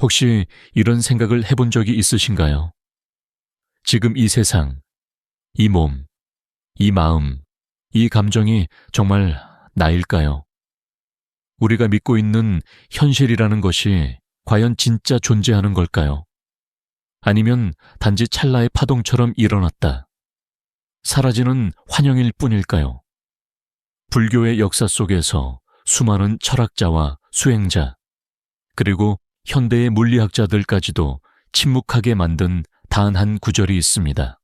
혹시 이런 생각을 해본 적이 있으신가요? 지금 이 세상, 이 몸, 이 마음, 이 감정이 정말 나일까요? 우리가 믿고 있는 현실이라는 것이 과연 진짜 존재하는 걸까요? 아니면 단지 찰나의 파동처럼 일어났다, 사라지는 환영일 뿐일까요? 불교의 역사 속에서 수많은 철학자와 수행자, 그리고 현대의 물리학자들까지도 침묵하게 만든 단 한 구절이 있습니다.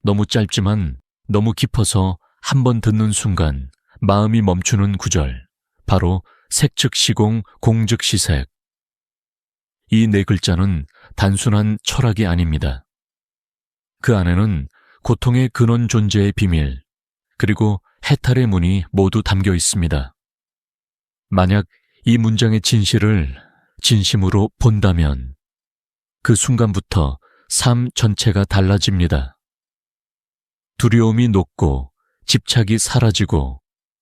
너무 짧지만 너무 깊어서 한 번 듣는 순간 마음이 멈추는 구절, 바로 색즉시공 공즉시색. 이 네 글자는 단순한 철학이 아닙니다. 그 안에는 고통의 근원 존재의 비밀, 그리고 해탈의 문이 모두 담겨 있습니다. 만약 이 문장의 진실을 진심으로 본다면 그 순간부터 삶 전체가 달라집니다. 두려움이 녹고 집착이 사라지고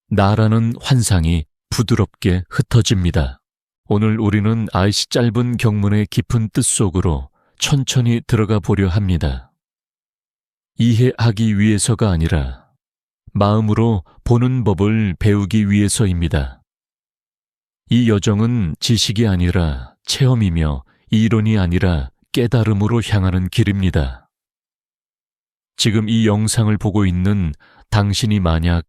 나라는 환상이 부드럽게 흩어집니다. 오늘 우리는 아이씨 짧은 경문의 깊은 뜻 속으로 천천히 들어가 보려 합니다. 이해하기 위해서가 아니라 마음으로 보는 법을 배우기 위해서입니다. 이 여정은 지식이 아니라 체험이며 이론이 아니라 깨달음으로 향하는 길입니다. 지금 이 영상을 보고 있는 당신이 만약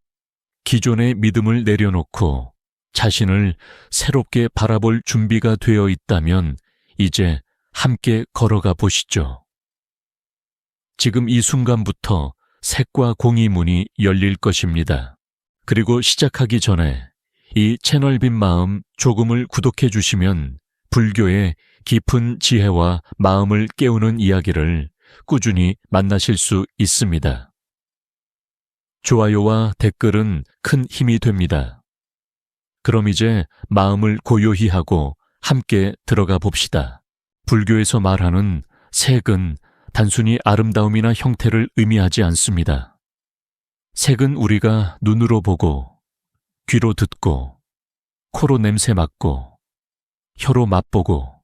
기존의 믿음을 내려놓고 자신을 새롭게 바라볼 준비가 되어 있다면 이제 함께 걸어가 보시죠. 지금 이 순간부터 색과 공의 문이 열릴 것입니다. 그리고 시작하기 전에 이 채널 빈 마음 조금을 구독해 주시면 불교의 깊은 지혜와 마음을 깨우는 이야기를 꾸준히 만나실 수 있습니다. 좋아요와 댓글은 큰 힘이 됩니다. 그럼 이제 마음을 고요히 하고 함께 들어가 봅시다. 불교에서 말하는 색은 단순히 아름다움이나 형태를 의미하지 않습니다. 색은 우리가 눈으로 보고, 귀로 듣고, 코로 냄새 맡고, 혀로 맛보고,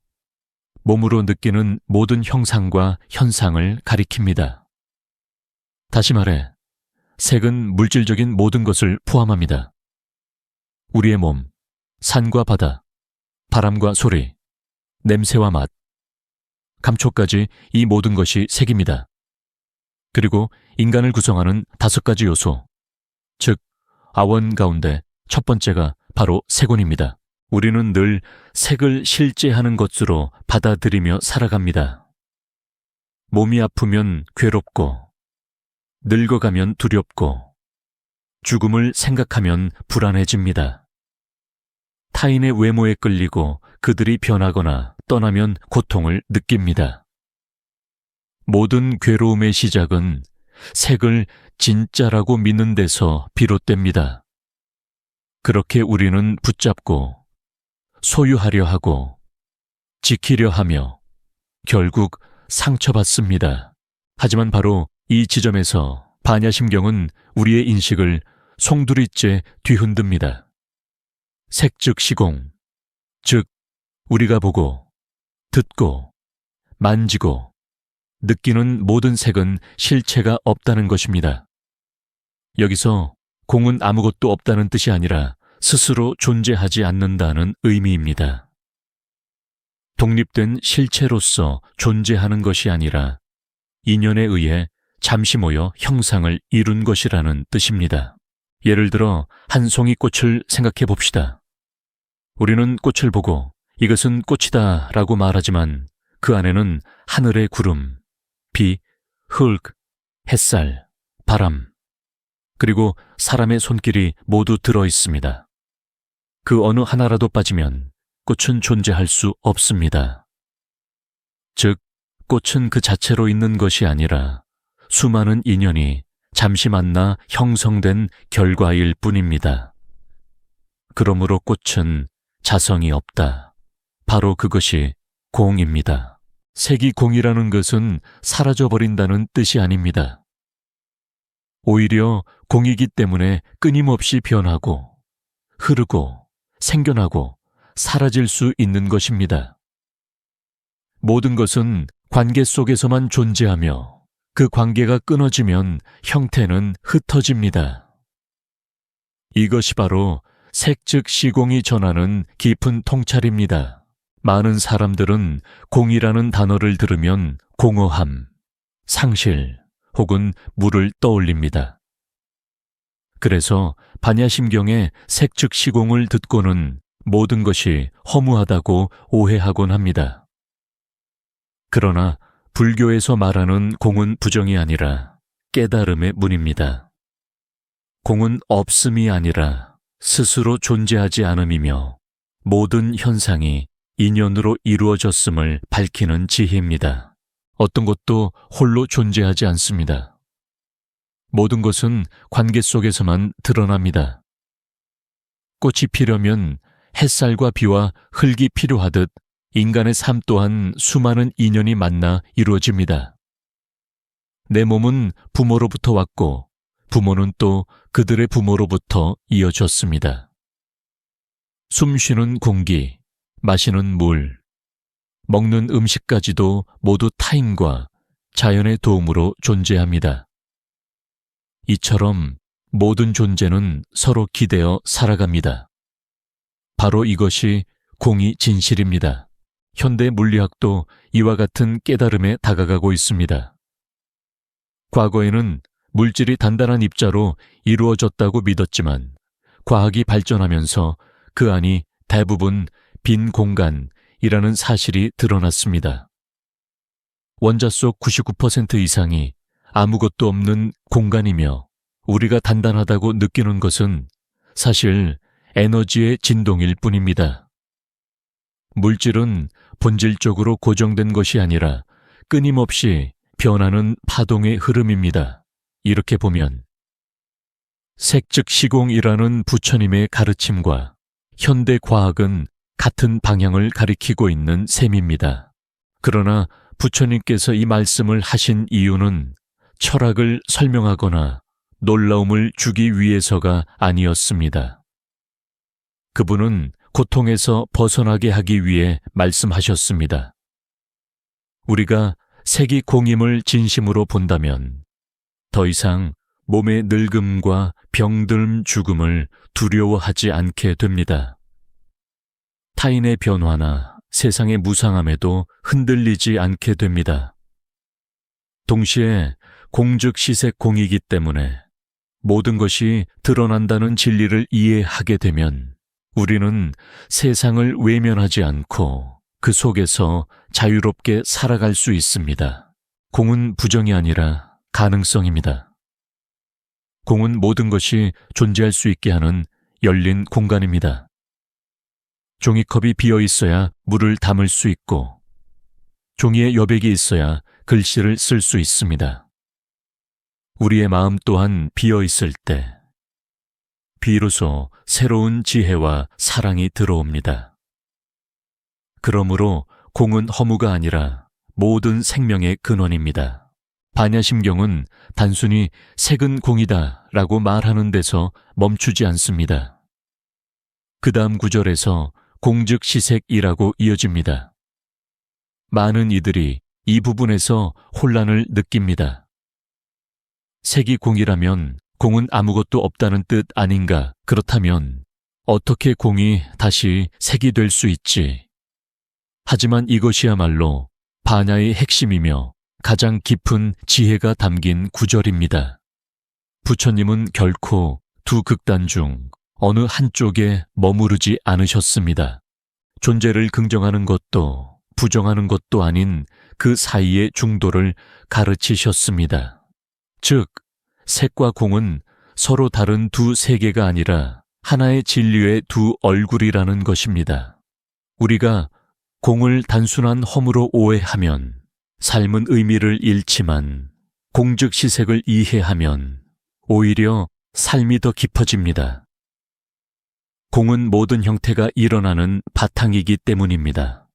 몸으로 느끼는 모든 형상과 현상을 가리킵니다. 다시 말해, 색은 물질적인 모든 것을 포함합니다. 우리의 몸, 산과 바다, 바람과 소리, 냄새와 맛, 감촉까지 이 모든 것이 색입니다. 그리고 인간을 구성하는 5가지 요소, 즉 아원 가운데 첫 번째가 바로 색원입니다. 우리는 늘 색을 실제하는 것으로 받아들이며 살아갑니다. 몸이 아프면 괴롭고, 늙어가면 두렵고, 죽음을 생각하면 불안해집니다. 타인의 외모에 끌리고 그들이 변하거나 떠나면 고통을 느낍니다. 모든 괴로움의 시작은 색을 진짜라고 믿는 데서 비롯됩니다. 그렇게 우리는 붙잡고 소유하려 하고 지키려 하며 결국 상처받습니다. 하지만 바로 이 지점에서 반야심경은 우리의 인식을 송두리째 뒤흔듭니다. 색즉시공, 즉 우리가 보고, 듣고, 만지고, 느끼는 모든 색은 실체가 없다는 것입니다. 여기서 공은 아무것도 없다는 뜻이 아니라 스스로 존재하지 않는다는 의미입니다. 독립된 실체로서 존재하는 것이 아니라 인연에 의해 잠시 모여 형상을 이룬 것이라는 뜻입니다. 예를 들어 한 송이 꽃을 생각해 봅시다. 우리는 꽃을 보고 이것은 꽃이다 라고 말하지만 그 안에는 하늘의 구름, 비, 흙, 햇살, 바람, 그리고 사람의 손길이 모두 들어 있습니다. 그 어느 하나라도 빠지면 꽃은 존재할 수 없습니다. 즉, 꽃은 그 자체로 있는 것이 아니라 수많은 인연이 잠시 만나 형성된 결과일 뿐입니다. 그러므로 꽃은 자성이 없다. 바로 그것이 공입니다. 색이 공이라는 것은 사라져버린다는 뜻이 아닙니다. 오히려 공이기 때문에 끊임없이 변하고, 흐르고, 생겨나고, 사라질 수 있는 것입니다. 모든 것은 관계 속에서만 존재하며 그 관계가 끊어지면 형태는 흩어집니다. 이것이 바로 색즉 시공이 전하는 깊은 통찰입니다. 많은 사람들은 공이라는 단어를 들으면 공허함, 상실 혹은 물을 떠올립니다. 그래서 반야심경의 색즉 시공을 듣고는 모든 것이 허무하다고 오해하곤 합니다. 그러나 불교에서 말하는 공은 부정이 아니라 깨달음의 문입니다. 공은 없음이 아니라 스스로 존재하지 않음이며 모든 현상이 인연으로 이루어졌음을 밝히는 지혜입니다. 어떤 것도 홀로 존재하지 않습니다. 모든 것은 관계 속에서만 드러납니다. 꽃이 피려면 햇살과 비와 흙이 필요하듯 인간의 삶 또한 수많은 인연이 만나 이루어집니다. 내 몸은 부모로부터 왔고 부모는 또 그들의 부모로부터 이어졌습니다. 숨 쉬는 공기, 마시는 물, 먹는 음식까지도 모두 타인과 자연의 도움으로 존재합니다. 이처럼 모든 존재는 서로 기대어 살아갑니다. 바로 이것이 공이 진실입니다. 현대 물리학도 이와 같은 깨달음에 다가가고 있습니다. 과거에는 물질이 단단한 입자로 이루어졌다고 믿었지만 과학이 발전하면서 그 안이 대부분 빈 공간이라는 사실이 드러났습니다. 원자 속 99% 이상이 아무것도 없는 공간이며 우리가 단단하다고 느끼는 것은 사실 에너지의 진동일 뿐입니다. 물질은 본질적으로 고정된 것이 아니라 끊임없이 변하는 파동의 흐름입니다. 이렇게 보면 색즉 시공이라는 부처님의 가르침과 현대 과학은 같은 방향을 가리키고 있는 셈입니다. 그러나 부처님께서 이 말씀을 하신 이유는 철학을 설명하거나 놀라움을 주기 위해서가 아니었습니다. 그분은 고통에서 벗어나게 하기 위해 말씀하셨습니다. 우리가 색이 공임을 진심으로 본다면 더 이상 몸의 늙음과 병듦 죽음을 두려워하지 않게 됩니다. 타인의 변화나 세상의 무상함에도 흔들리지 않게 됩니다. 동시에 공즉시색 공이기 때문에 모든 것이 드러난다는 진리를 이해하게 되면 우리는 세상을 외면하지 않고 그 속에서 자유롭게 살아갈 수 있습니다. 공은 부정이 아니라 가능성입니다. 공은 모든 것이 존재할 수 있게 하는 열린 공간입니다. 종이컵이 비어 있어야 물을 담을 수 있고 종이에 여백이 있어야 글씨를 쓸 수 있습니다. 우리의 마음 또한 비어 있을 때 비로소 새로운 지혜와 사랑이 들어옵니다. 그러므로 공은 허무가 아니라 모든 생명의 근원입니다. 반야심경은 단순히 색은 공이다 라고 말하는 데서 멈추지 않습니다. 그 다음 구절에서 공즉시색이라고 이어집니다. 많은 이들이 이 부분에서 혼란을 느낍니다. 색이 공이라면 공은 아무것도 없다는 뜻 아닌가? 그렇다면 어떻게 공이 다시 색이 될 수 있지? 하지만 이것이야말로 반야의 핵심이며 가장 깊은 지혜가 담긴 구절입니다. 부처님은 결코 두 극단 중 어느 한쪽에 머무르지 않으셨습니다. 존재를 긍정하는 것도 부정하는 것도 아닌 그 사이의 중도를 가르치셨습니다. 즉, 색과 공은 서로 다른 두 세계가 아니라 하나의 진리의 두 얼굴이라는 것입니다. 우리가 공을 단순한 허무로 오해하면 삶은 의미를 잃지만 공즉시색을 이해하면 오히려 삶이 더 깊어집니다. 공은 모든 형태가 일어나는 바탕이기 때문입니다.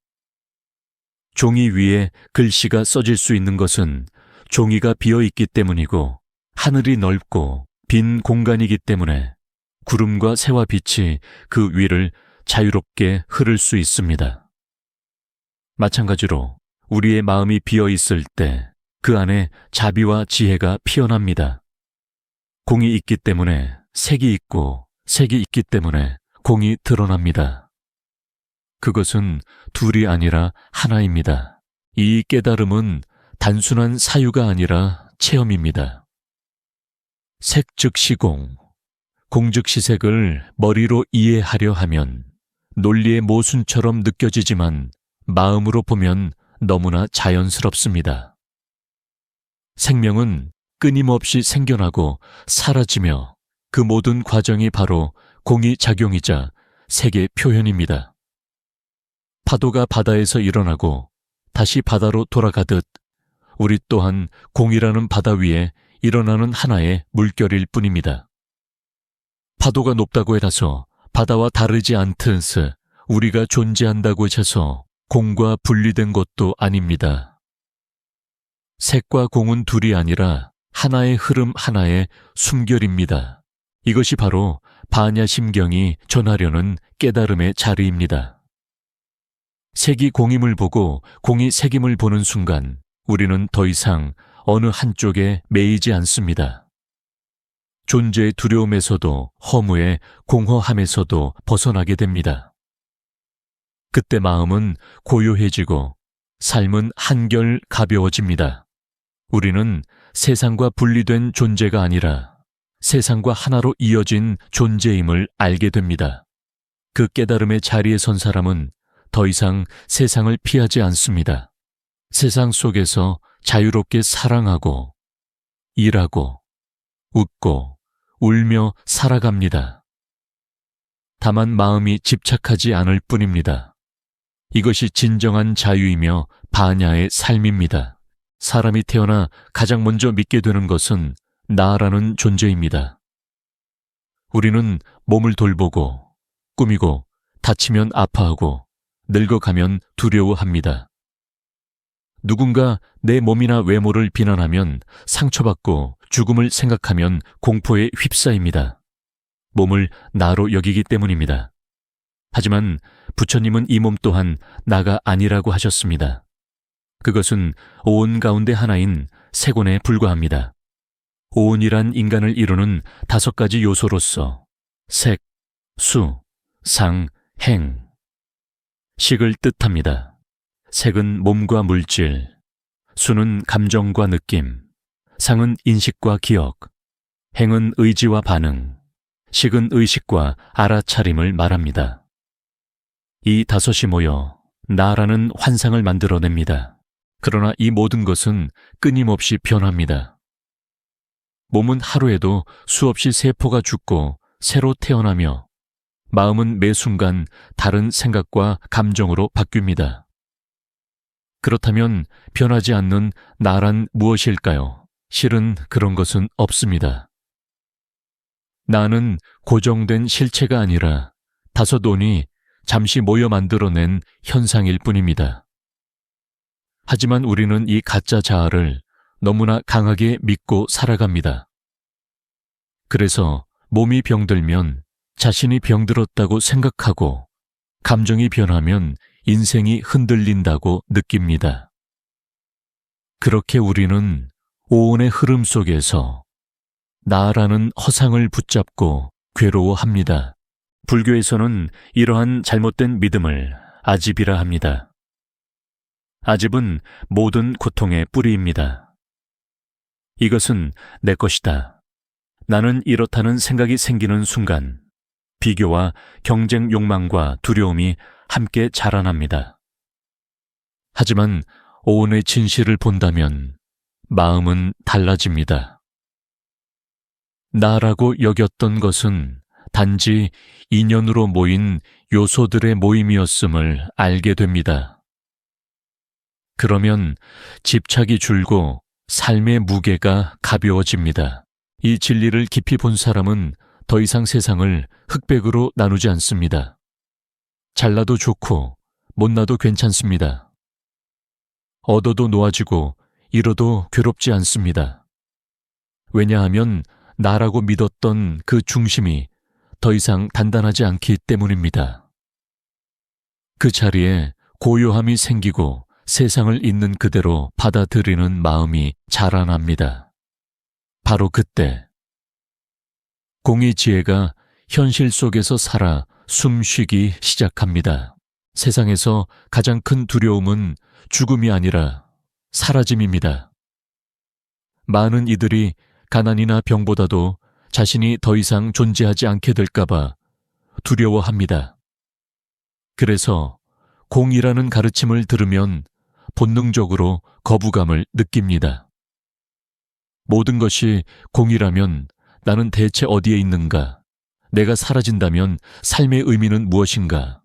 종이 위에 글씨가 써질 수 있는 것은 종이가 비어 있기 때문이고 하늘이 넓고 빈 공간이기 때문에 구름과 새와 빛이 그 위를 자유롭게 흐를 수 있습니다. 마찬가지로 우리의 마음이 비어 있을 때 그 안에 자비와 지혜가 피어납니다. 공이 있기 때문에 색이 있고 색이 있기 때문에 공이 드러납니다. 그것은 둘이 아니라 하나입니다. 이 깨달음은 단순한 사유가 아니라 체험입니다. 색 즉 시공, 공 즉 시색을 머리로 이해하려 하면 논리의 모순처럼 느껴지지만 마음으로 보면 너무나 자연스럽습니다. 생명은 끊임없이 생겨나고 사라지며 그 모든 과정이 바로 공의 작용이자 색의 표현입니다. 파도가 바다에서 일어나고 다시 바다로 돌아가듯 우리 또한 공이라는 바다 위에 일어나는 하나의 물결일 뿐입니다. 파도가 높다고 해서 바다와 다르지 않듯 우리가 존재한다고 해서 공과 분리된 것도 아닙니다. 색과 공은 둘이 아니라 하나의 흐름 하나의 숨결입니다. 이것이 바로 반야심경이 전하려는 깨달음의 자리입니다. 색이 공임을 보고 공이 색임을 보는 순간 우리는 더 이상 어느 한쪽에 매이지 않습니다. 존재의 두려움에서도 허무의 공허함에서도 벗어나게 됩니다. 그때 마음은 고요해지고 삶은 한결 가벼워집니다. 우리는 세상과 분리된 존재가 아니라 세상과 하나로 이어진 존재임을 알게 됩니다. 그 깨달음의 자리에 선 사람은 더 이상 세상을 피하지 않습니다. 세상 속에서 자유롭게 사랑하고 일하고 웃고 울며 살아갑니다. 다만 마음이 집착하지 않을 뿐입니다. 이것이 진정한 자유이며 반야의 삶입니다. 사람이 태어나 가장 먼저 믿게 되는 것은 나라는 존재입니다. 우리는 몸을 돌보고 꾸미고 다치면 아파하고 늙어가면 두려워합니다. 누군가 내 몸이나 외모를 비난하면 상처받고 죽음을 생각하면 공포에 휩싸입니다. 몸을 나로 여기기 때문입니다. 하지만 부처님은 이 몸 또한 나가 아니라고 하셨습니다. 그것은 오온 가운데 하나인 색온에 불과합니다. 오온이란 인간을 이루는 5가지 요소로서 색, 수, 상, 행, 식을 뜻합니다. 색은 몸과 물질, 수는 감정과 느낌, 상은 인식과 기억, 행은 의지와 반응, 식은 의식과 알아차림을 말합니다. 이 5이 모여 나라는 환상을 만들어냅니다. 그러나 이 모든 것은 끊임없이 변합니다. 몸은 하루에도 수없이 세포가 죽고 새로 태어나며 마음은 매 순간 다른 생각과 감정으로 바뀝니다. 그렇다면 변하지 않는 나란 무엇일까요? 실은 그런 것은 없습니다. 나는 고정된 실체가 아니라 5온이 잠시 모여 만들어낸 현상일 뿐입니다. 하지만 우리는 이 가짜 자아를 너무나 강하게 믿고 살아갑니다. 그래서 몸이 병들면 자신이 병들었다고 생각하고 감정이 변하면 인생이 흔들린다고 느낍니다. 그렇게 우리는 오온의 흐름 속에서 나라는 허상을 붙잡고 괴로워합니다. 불교에서는 이러한 잘못된 믿음을 아집이라 합니다. 아집은 모든 고통의 뿌리입니다. 이것은 내 것이다. 나는 이렇다는 생각이 생기는 순간 비교와 경쟁 욕망과 두려움이 함께 자라납니다. 하지만 오온의 진실을 본다면 마음은 달라집니다. 나라고 여겼던 것은 단지 인연으로 모인 요소들의 모임이었음을 알게 됩니다. 그러면 집착이 줄고 삶의 무게가 가벼워집니다. 이 진리를 깊이 본 사람은 더 이상 세상을 흑백으로 나누지 않습니다. 잘나도 좋고 못나도 괜찮습니다. 얻어도 놓아지고 잃어도 괴롭지 않습니다. 왜냐하면 나라고 믿었던 그 중심이 더 이상 단단하지 않기 때문입니다. 그 자리에 고요함이 생기고 세상을 있는 그대로 받아들이는 마음이 자라납니다. 바로 그때 공의 지혜가 현실 속에서 살아 숨쉬기 시작합니다. 세상에서 가장 큰 두려움은 죽음이 아니라 사라짐입니다. 많은 이들이 가난이나 병보다도 자신이 더 이상 존재하지 않게 될까봐 두려워합니다. 그래서 공이라는 가르침을 들으면 본능적으로 거부감을 느낍니다. 모든 것이 공이라면 나는 대체 어디에 있는가? 내가 사라진다면 삶의 의미는 무엇인가?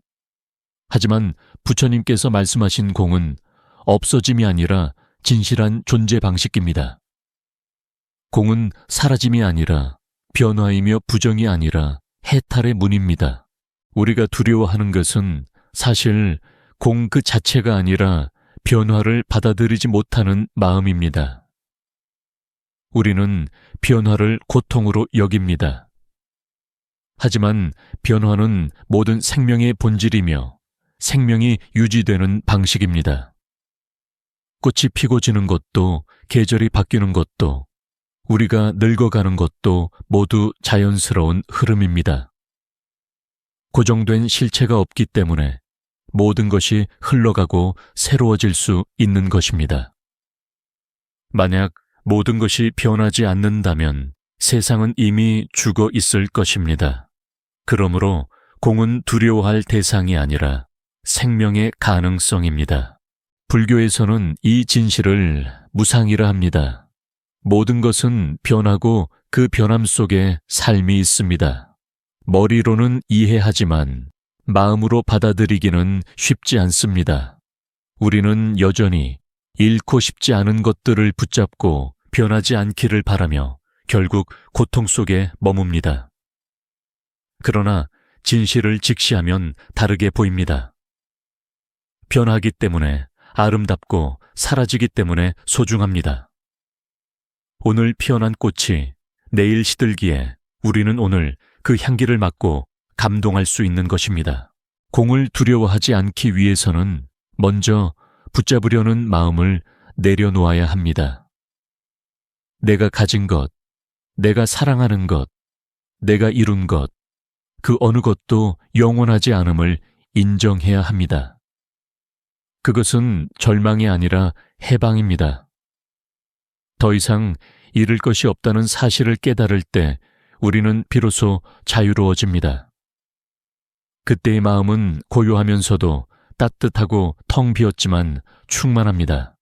하지만 부처님께서 말씀하신 공은 없어짐이 아니라 진실한 존재 방식입니다. 공은 사라짐이 아니라 변화이며 부정이 아니라 해탈의 문입니다. 우리가 두려워하는 것은 사실 공 그 자체가 아니라 변화를 받아들이지 못하는 마음입니다. 우리는 변화를 고통으로 여깁니다. 하지만 변화는 모든 생명의 본질이며 생명이 유지되는 방식입니다. 꽃이 피고 지는 것도 계절이 바뀌는 것도 우리가 늙어가는 것도 모두 자연스러운 흐름입니다. 고정된 실체가 없기 때문에 모든 것이 흘러가고 새로워질 수 있는 것입니다. 만약 모든 것이 변하지 않는다면 세상은 이미 죽어 있을 것입니다. 그러므로 공은 두려워할 대상이 아니라 생명의 가능성입니다. 불교에서는 이 진실을 무상이라 합니다. 모든 것은 변하고 그 변함 속에 삶이 있습니다. 머리로는 이해하지만 마음으로 받아들이기는 쉽지 않습니다. 우리는 여전히 잃고 싶지 않은 것들을 붙잡고 변하지 않기를 바라며 결국 고통 속에 머뭅니다. 그러나 진실을 직시하면 다르게 보입니다. 변하기 때문에 아름답고 사라지기 때문에 소중합니다. 오늘 피어난 꽃이 내일 시들기에 우리는 오늘 그 향기를 맡고 감동할 수 있는 것입니다. 공을 두려워하지 않기 위해서는 먼저 붙잡으려는 마음을 내려놓아야 합니다. 내가 가진 것, 내가 사랑하는 것, 내가 이룬 것, 그 어느 것도 영원하지 않음을 인정해야 합니다. 그것은 절망이 아니라 해방입니다. 더 이상 잃을 것이 없다는 사실을 깨달을 때 우리는 비로소 자유로워집니다. 그때의 마음은 고요하면서도 따뜻하고 텅 비었지만 충만합니다.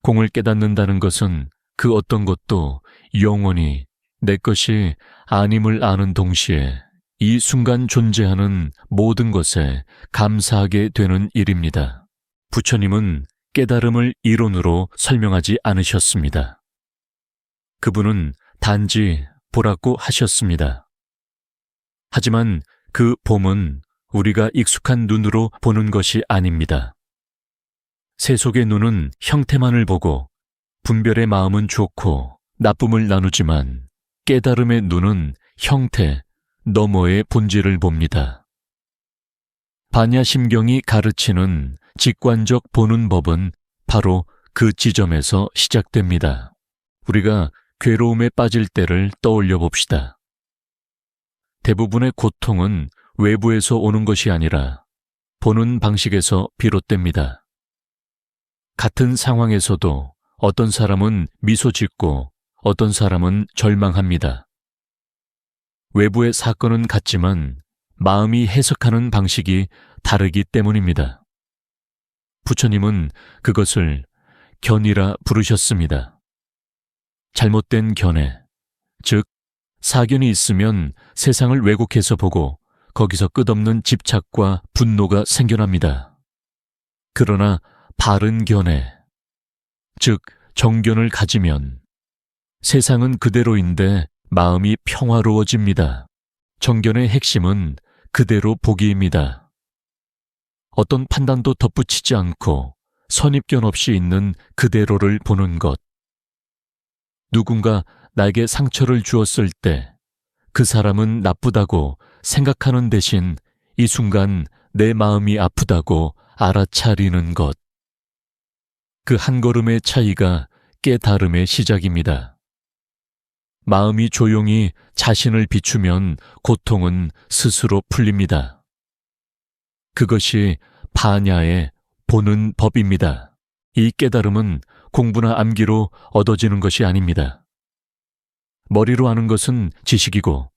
공을 깨닫는다는 것은 그 어떤 것도 영원히 내 것이 아님을 아는 동시에 이 순간 존재하는 모든 것에 감사하게 되는 일입니다. 부처님은 깨달음을 이론으로 설명하지 않으셨습니다. 그분은 단지 보라고 하셨습니다. 하지만 그 봄은 우리가 익숙한 눈으로 보는 것이 아닙니다. 세속의 눈은 형태만을 보고 분별의 마음은 좋고 나쁨을 나누지만 깨달음의 눈은 형태 너머의 본질을 봅니다. 반야심경이 가르치는 직관적 보는 법은 바로 그 지점에서 시작됩니다. 우리가 괴로움에 빠질 때를 떠올려 봅시다. 대부분의 고통은 외부에서 오는 것이 아니라 보는 방식에서 비롯됩니다. 같은 상황에서도 어떤 사람은 미소 짓고 어떤 사람은 절망합니다. 외부의 사건은 같지만 마음이 해석하는 방식이 다르기 때문입니다. 부처님은 그것을 견이라 부르셨습니다. 잘못된 견해, 즉 사견이 있으면 세상을 왜곡해서 보고 거기서 끝없는 집착과 분노가 생겨납니다. 그러나 바른 견해, 즉 정견을 가지면 세상은 그대로인데 마음이 평화로워집니다. 정견의 핵심은 그대로 보기입니다. 어떤 판단도 덧붙이지 않고 선입견 없이 있는 그대로를 보는 것. 누군가 나에게 상처를 주었을 때 그 사람은 나쁘다고 생각하는 대신 이 순간 내 마음이 아프다고 알아차리는 것. 그 한 걸음의 차이가 깨달음의 시작입니다. 마음이 조용히 자신을 비추면 고통은 스스로 풀립니다. 그것이 파냐의 보는 법입니다. 이 깨달음은 공부나 암기로 얻어지는 것이 아닙니다. 머리로 아는 것은 지식이고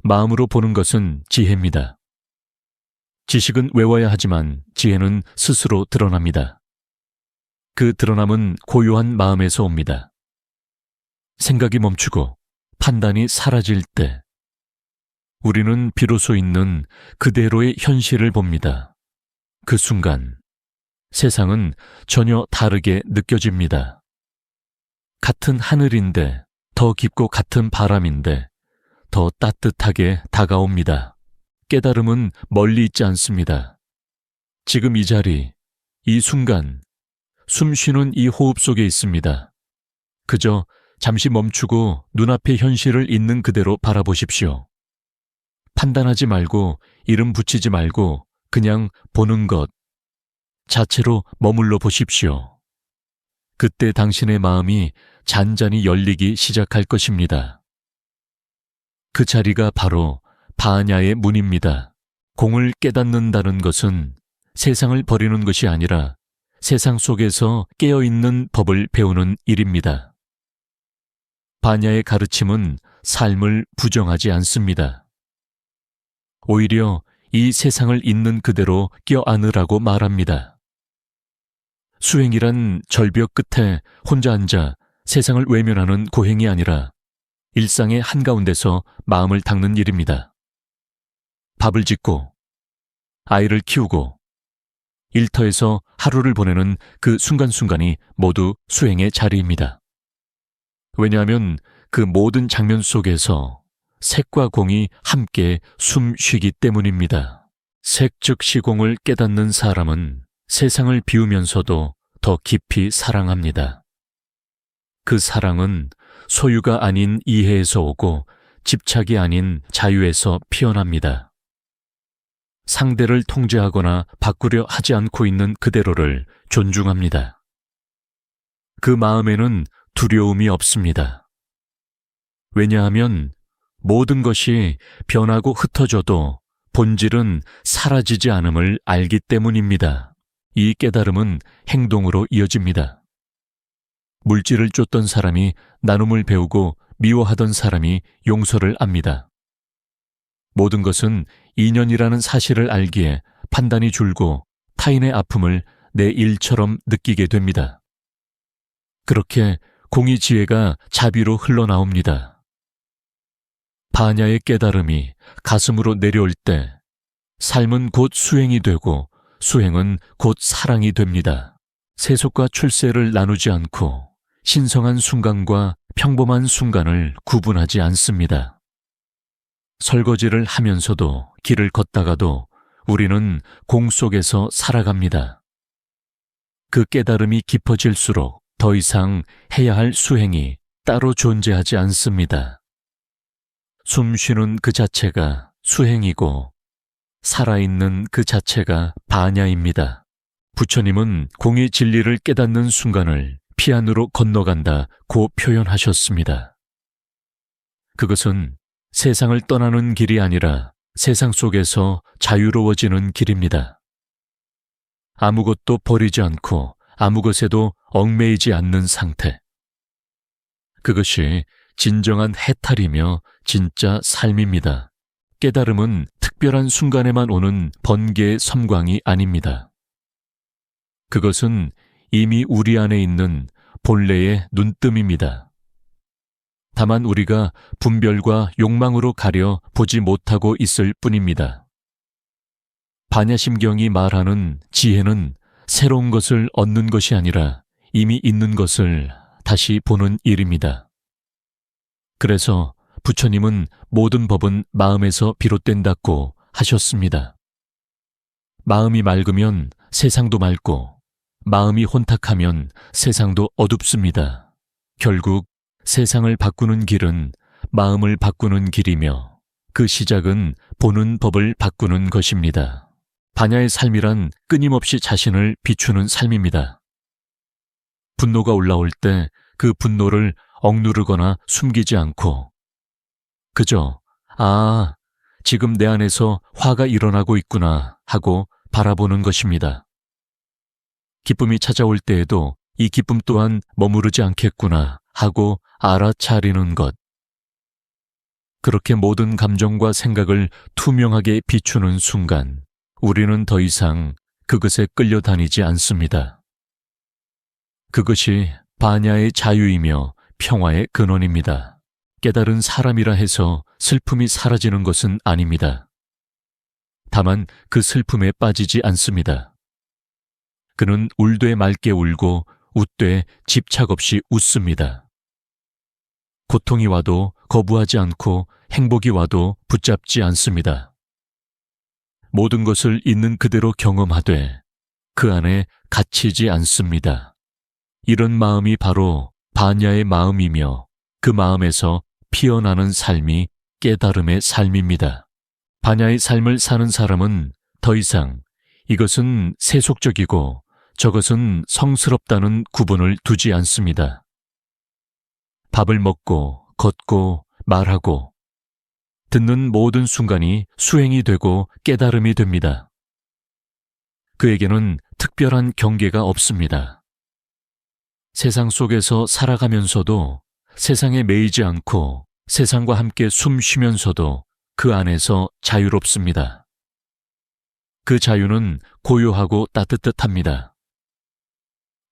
마음으로 보는 것은 지혜입니다. 지식은 외워야 하지만 지혜는 스스로 드러납니다. 그 드러남은 고요한 마음에서 옵니다. 생각이 멈추고 판단이 사라질 때 우리는 비로소 있는 그대로의 현실을 봅니다. 그 순간 세상은 전혀 다르게 느껴집니다. 같은 하늘인데, 더 깊고 같은 바람인데 더 따뜻하게 다가옵니다. 깨달음은 멀리 있지 않습니다. 지금 이 자리, 이 순간, 숨 쉬는 이 호흡 속에 있습니다. 그저 잠시 멈추고 눈앞의 현실을 있는 그대로 바라보십시오. 판단하지 말고 이름 붙이지 말고 그냥 보는 것 자체로 머물러 보십시오. 그때 당신의 마음이 잔잔히 열리기 시작할 것입니다. 그 자리가 바로 파냐의 문입니다. 공을 깨닫는다는 것은 세상을 버리는 것이 아니라 세상 속에서 깨어있는 법을 배우는 일입니다. 파냐의 가르침은 삶을 부정하지 않습니다. 오히려 이 세상을 있는 그대로 껴안으라고 말합니다. 수행이란 절벽 끝에 혼자 앉아 세상을 외면하는 고행이 아니라 일상의 한가운데서 마음을 닦는 일입니다. 밥을 짓고 아이를 키우고 일터에서 하루를 보내는 그 순간순간이 모두 수행의 자리입니다. 왜냐하면 그 모든 장면 속에서 색과 공이 함께 숨 쉬기 때문입니다. 색 즉시 공을 깨닫는 사람은 세상을 비우면서도 더 깊이 사랑합니다. 그 사랑은 소유가 아닌 이해에서 오고 집착이 아닌 자유에서 피어납니다. 상대를 통제하거나 바꾸려 하지 않고 있는 그대로를 존중합니다. 그 마음에는 두려움이 없습니다. 왜냐하면 모든 것이 변하고 흩어져도 본질은 사라지지 않음을 알기 때문입니다. 이 깨달음은 행동으로 이어집니다. 물질을 쫓던 사람이 나눔을 배우고 미워하던 사람이 용서를 압니다. 모든 것은 인연이라는 사실을 알기에 판단이 줄고 타인의 아픔을 내 일처럼 느끼게 됩니다. 그렇게 공의 지혜가 자비로 흘러나옵니다. 파냐의 깨달음이 가슴으로 내려올 때 삶은 곧 수행이 되고 수행은 곧 사랑이 됩니다. 세속과 출세를 나누지 않고 신성한 순간과 평범한 순간을 구분하지 않습니다. 설거지를 하면서도 길을 걷다가도 우리는 공 속에서 살아갑니다. 그 깨달음이 깊어질수록 더 이상 해야 할 수행이 따로 존재하지 않습니다. 숨 쉬는 그 자체가 수행이고 살아있는 그 자체가 파냐입니다. 부처님은 공의 진리를 깨닫는 순간을 피안으로 건너간다고 표현하셨습니다. 그것은 세상을 떠나는 길이 아니라 세상 속에서 자유로워지는 길입니다. 아무것도 버리지 않고 아무것에도 얽매이지 않는 상태. 그것이 진정한 해탈이며 진짜 삶입니다. 깨달음은 특별한 순간에만 오는 번개의 섬광이 아닙니다. 그것은 이미 우리 안에 있는 본래의 눈뜸입니다. 다만 우리가 분별과 욕망으로 가려 보지 못하고 있을 뿐입니다. 반야심경이 말하는 지혜는 새로운 것을 얻는 것이 아니라 이미 있는 것을 다시 보는 일입니다. 그래서 부처님은 모든 법은 마음에서 비롯된다고 하셨습니다. 마음이 맑으면 세상도 맑고 마음이 혼탁하면 세상도 어둡습니다. 결국 세상을 바꾸는 길은 마음을 바꾸는 길이며 그 시작은 보는 법을 바꾸는 것입니다. 반야의 삶이란 끊임없이 자신을 비추는 삶입니다. 분노가 올라올 때 그 분노를 억누르거나 숨기지 않고 그저 지금 내 안에서 화가 일어나고 있구나 하고 바라보는 것입니다. 기쁨이 찾아올 때에도 이 기쁨 또한 머무르지 않겠구나 하고 알아차리는 것. 그렇게 모든 감정과 생각을 투명하게 비추는 순간 우리는 더 이상 그것에 끌려다니지 않습니다. 그것이 반야의 자유이며 평화의 근원입니다. 깨달은 사람이라 해서 슬픔이 사라지는 것은 아닙니다. 다만 그 슬픔에 빠지지 않습니다. 그는 울되 맑게 울고 웃되 집착 없이 웃습니다. 고통이 와도 거부하지 않고 행복이 와도 붙잡지 않습니다. 모든 것을 있는 그대로 경험하되 그 안에 갇히지 않습니다. 이런 마음이 바로 반야의 마음이며 그 마음에서 피어나는 삶이 깨달음의 삶입니다. 반야의 삶을 사는 사람은 더 이상 이것은 세속적이고 저것은 성스럽다는 구분을 두지 않습니다. 밥을 먹고 걷고 말하고 듣는 모든 순간이 수행이 되고 깨달음이 됩니다. 그에게는 특별한 경계가 없습니다. 세상 속에서 살아가면서도 세상에 매이지 않고 세상과 함께 숨 쉬면서도 그 안에서 자유롭습니다. 그 자유는 고요하고 따뜻합니다.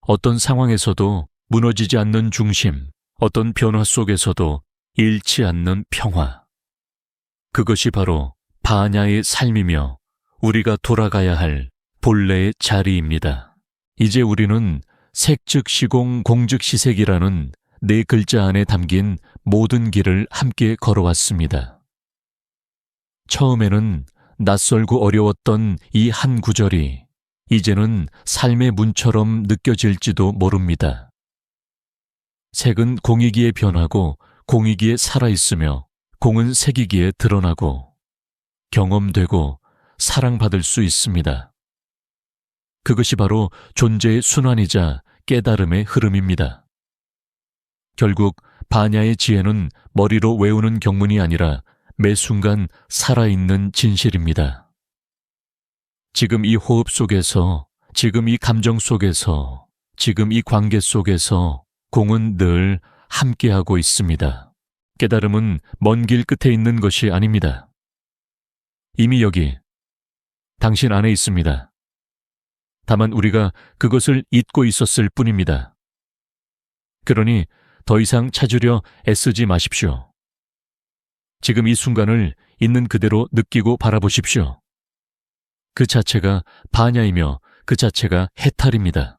어떤 상황에서도 무너지지 않는 중심, 어떤 변화 속에서도 잃지 않는 평화. 그것이 바로 반야의 삶이며 우리가 돌아가야 할 본래의 자리입니다. 이제 우리는 색즉시공 공즉시색이라는 네 글자 안에 담긴 모든 길을 함께 걸어왔습니다. 처음에는 낯설고 어려웠던 이 한 구절이 이제는 삶의 문처럼 느껴질지도 모릅니다. 색은 공이기에 변하고 공이기에 살아있으며 공은 색이기에 드러나고 경험되고 사랑받을 수 있습니다. 그것이 바로 존재의 순환이자 깨달음의 흐름입니다. 결국 반야의 지혜는 머리로 외우는 경문이 아니라 매 순간 살아있는 진실입니다. 지금 이 호흡 속에서, 지금 이 감정 속에서, 지금 이 관계 속에서 공은 늘 함께하고 있습니다. 깨달음은 먼 길 끝에 있는 것이 아닙니다. 이미 여기, 당신 안에 있습니다. 다만 우리가 그것을 잊고 있었을 뿐입니다. 그러니 더 이상 찾으려 애쓰지 마십시오. 지금 이 순간을 있는 그대로 느끼고 바라보십시오. 그 자체가 반야이며 그 자체가 해탈입니다.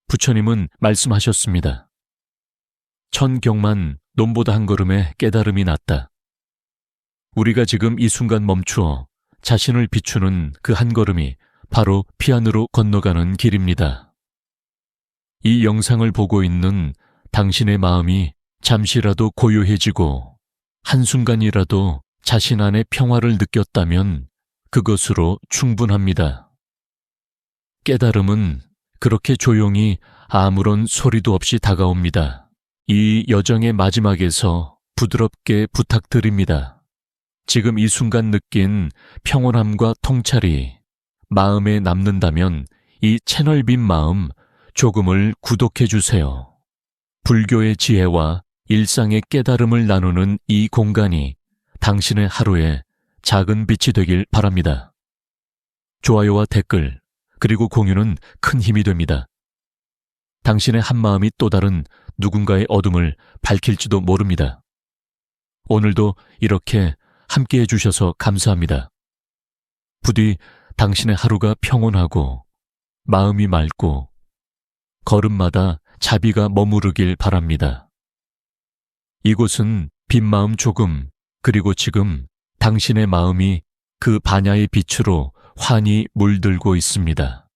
부처님은 말씀하셨습니다. 천경만 놈보다 한 걸음에 깨달음이 낫다. 우리가 지금 이 순간 멈추어 자신을 비추는 그 한 걸음이 바로 피안으로 건너가는 길입니다. 이 영상을 보고 있는 당신의 마음이 잠시라도 고요해지고 한순간이라도 자신 안의 평화를 느꼈다면 그것으로 충분합니다. 깨달음은 그렇게 조용히 아무런 소리도 없이 다가옵니다. 이 여정의 마지막에서 부드럽게 부탁드립니다. 지금 이 순간 느낀 평온함과 통찰이 마음에 남는다면 이 채널 빈 마음 조금을 구독해 주세요. 불교의 지혜와 일상의 깨달음을 나누는 이 공간이 당신의 하루에 작은 빛이 되길 바랍니다. 좋아요와 댓글, 그리고 공유는 큰 힘이 됩니다. 당신의 한마음이 또 다른 누군가의 어둠을 밝힐지도 모릅니다. 오늘도 이렇게 함께해 주셔서 감사합니다. 부디 당신의 하루가 평온하고 마음이 맑고 걸음마다 자비가 머무르길 바랍니다. 이곳은 빈마음 조금, 그리고 지금 당신의 마음이 그 반야의 빛으로 환히 물들고 있습니다.